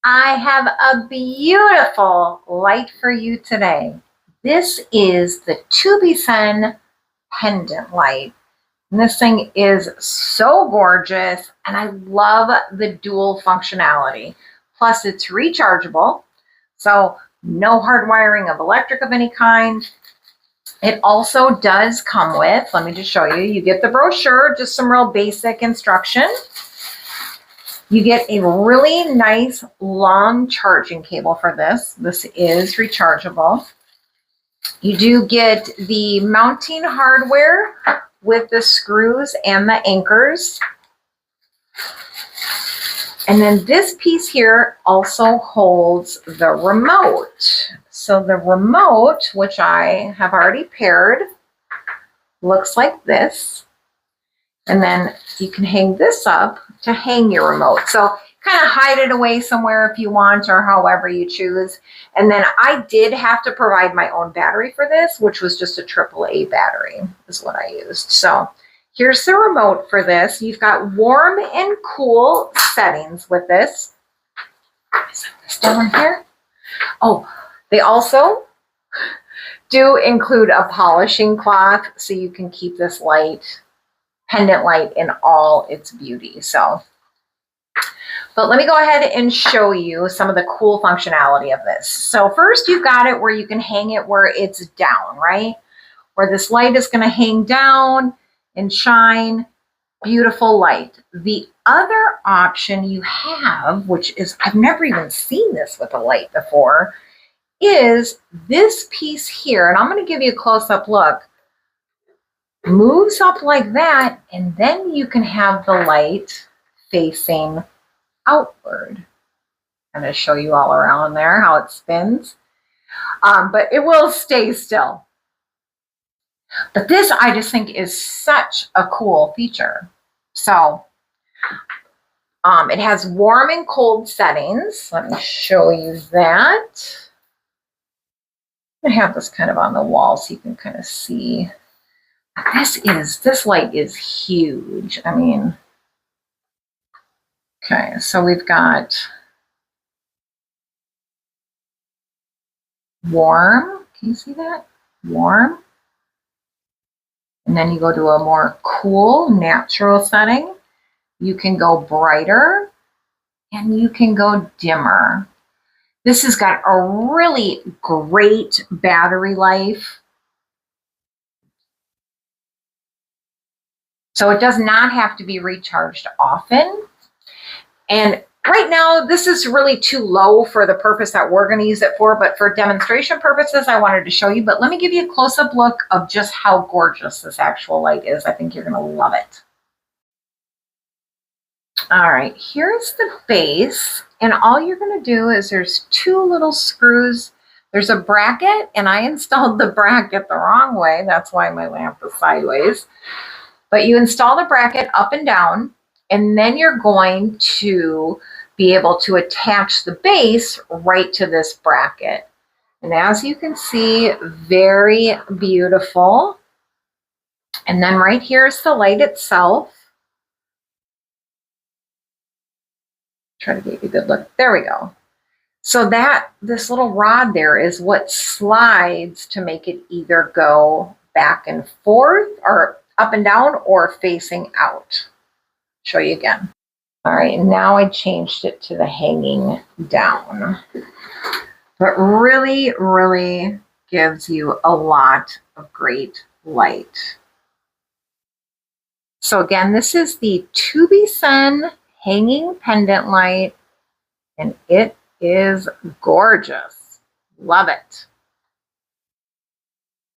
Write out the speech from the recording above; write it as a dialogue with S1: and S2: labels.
S1: I have a beautiful light for you today. This is the Tubicen pendant light. And this thing is so gorgeous, and I love the dual functionality. Plus, it's rechargeable, so no hard wiring of electric of any kind. It also does come with, let me just show you, you get the brochure, just some real basic instruction. You get a really nice long charging cable for this. This is rechargeable. You do get the mounting hardware with the screws and the anchors. And then this piece here also holds the remote. So the remote, which I have already paired, looks like this. And then you can hang this up to hang your remote. So kind of hide it away somewhere if you want, or however you choose. And then I did have to provide my own battery for this, which was just a AAA battery is what I used. So here's the remote for this. You've got warm and cool settings with this. Is this down here? Oh, they also do include a polishing cloth, so you can keep this pendant light in all its beauty. But let me go ahead and show you some of the cool functionality of this. So first, you've got it where you can hang it where it's down, right? Where this light is going to hang down and shine. Beautiful light. The other option you have, which is, I've never even seen this with a light before, is this piece here. And I'm going to give you a close-up look. Moves up like that, and then you can have the light facing outward. I'm going to show you all around there how it spins, but it will stay still. But this, I just think, is such a cool feature. So it has warm and cold settings. Let me show you that. I have this kind of on the wall so you can kind of see. This light is huge. I mean, okay, so we've got warm. Can you see that? Warm. And then you go to a more cool, natural setting. You can go brighter and you can go dimmer. This has got a really great battery life. So it does not have to be recharged often. And right now, this is really too low for the purpose that we're going to use it for, but for demonstration purposes, I wanted to show you. But let me give you a close-up look of just how gorgeous this actual light is. I think you're going to love it. All right, here's the base. And all you're going to do is there's two little screws. There's a bracket, and I installed the bracket the wrong way. That's why my lamp is sideways. But you install the bracket up and down, and then you're going to be able to attach the base right to this bracket. And as you can see, very beautiful. And then right here is the light itself. Try to get you a good look. There we go. So this little rod there is what slides to make it either go back and forth or up and down or facing out. Show you again. All right, and now I changed it to the hanging down. But really, really gives you a lot of great light. So again, this is the Tubicen hanging pendant light, and it is gorgeous. Love it.